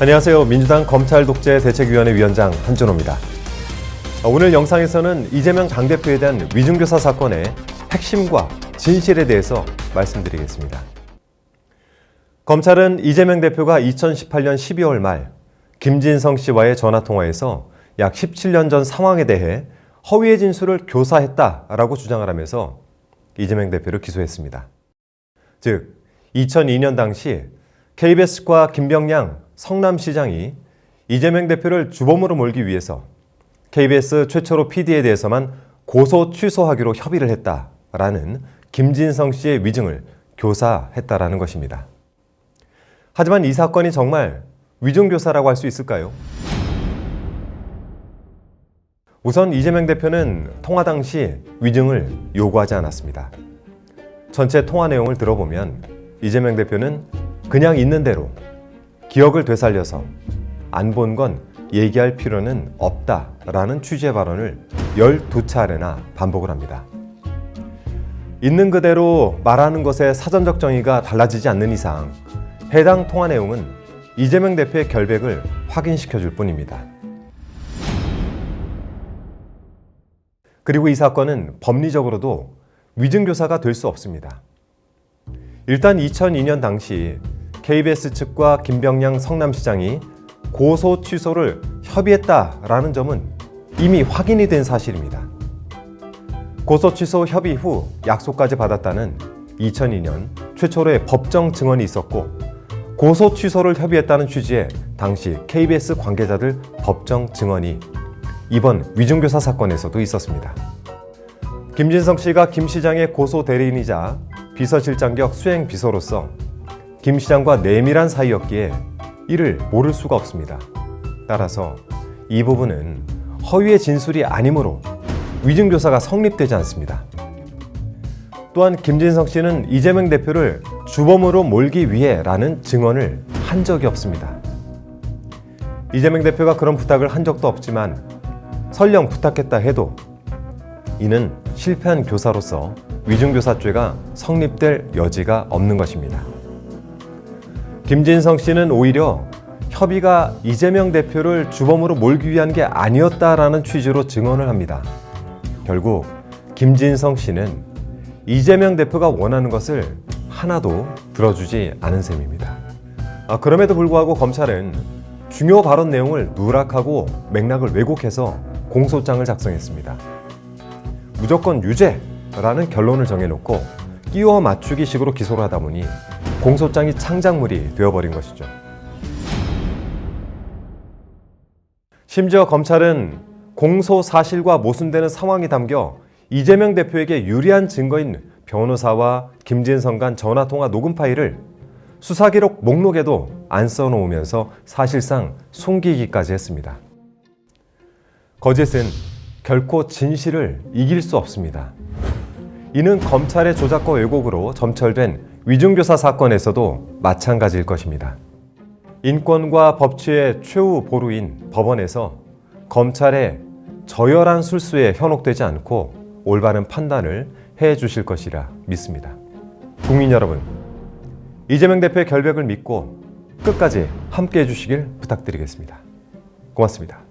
안녕하세요. 민주당 검찰독재대책위원회 위원장 한준호입니다. 오늘 영상에서는 이재명 당대표에 대한 위중교사 사건의 핵심과 진실에 대해서 말씀드리겠습니다. 검찰은 이재명 대표가 2018년 12월 말 김진성 씨와의 전화통화에서 약 17년 전 상황에 대해 허위의 진술을 교사했다라고 주장을 하면서 이재명 대표를 기소했습니다. 즉, 2002년 당시 KBS과 김병량 성남시장이 이재명 대표를 주범으로 몰기 위해서 KBS 최초로 PD에 대해서만 고소 취소하기로 협의를 했다라는 김진성 씨의 위증을 교사했다라는 것입니다. 하지만 이 사건이 정말 위중교사라고 할 수 있을까요? 우선 이재명 대표는 통화 당시 위증을 요구하지 않았습니다. 전체 통화 내용을 들어보면 이재명 대표는 그냥 있는 대로 기억을 되살려서 안 본 건 얘기할 필요는 없다라는 취지의 발언을 12차례나 반복을 합니다. 있는 그대로 말하는 것에 사전적 정의가 달라지지 않는 이상 해당 통화 내용은 이재명 대표의 결백을 확인시켜 줄 뿐입니다. 그리고 이 사건은 법리적으로도 위증교사가 될 수 없습니다. 일단 2002년 당시 KBS 측과 김병량 성남시장이 고소 취소를 협의했다라는 점은 이미 확인이 된 사실입니다. 고소 취소 협의 후 약속까지 받았다는 2002년 최초로의 법정 증언이 있었고, 고소 취소를 협의했다는 취지의 당시 KBS 관계자들 법정 증언이 이번 위중교사 사건에서도 있었습니다. 김진성 씨가 김 시장의 고소 대리인이자 비서실장격 수행 비서로서 김 시장과 내밀한 사이였기에 이를 모를 수가 없습니다. 따라서 이 부분은 허위의 진술이 아니므로 위증교사가 성립되지 않습니다. 또한 김진성 씨는 이재명 대표를 주범으로 몰기 위해라는 증언을 한 적이 없습니다. 이재명 대표가 그런 부탁을 한 적도 없지만 설령 부탁했다 해도 이는 실패한 교사로서 위중교사죄가 성립될 여지가 없는 것입니다. 김진성 씨는 오히려 협의가 이재명 대표를 주범으로 몰기 위한 게 아니었다라는 취지로 증언을 합니다. 결국 김진성 씨는 이재명 대표가 원하는 것을 하나도 들어주지 않은 셈입니다. 그럼에도 불구하고 검찰은 중요 발언 내용을 누락하고 맥락을 왜곡해서 공소장을 작성했습니다. 무조건 유죄라는 결론을 정해놓고 끼워 맞추기 식으로 기소를 하다 보니 공소장이 창작물이 되어버린 것이죠. 심지어 검찰은 공소 사실과 모순되는 상황이 담겨 이재명 대표에게 유리한 증거인 변호사와 김진성 간 전화통화 녹음 파일을 수사기록 목록에도 안 써놓으면서 사실상 숨기기까지 했습니다. 거짓은 결코 진실을 이길 수 없습니다. 이는 검찰의 조작과 왜곡으로 점철된 위중교사 사건에서도 마찬가지일 것입니다. 인권과 법치의 최후 보루인 법원에서 검찰의 저열한 술수에 현혹되지 않고 올바른 판단을 해주실 것이라 믿습니다. 국민 여러분, 이재명 대표의 결백을 믿고 끝까지 함께 해주시길 부탁드리겠습니다. 고맙습니다.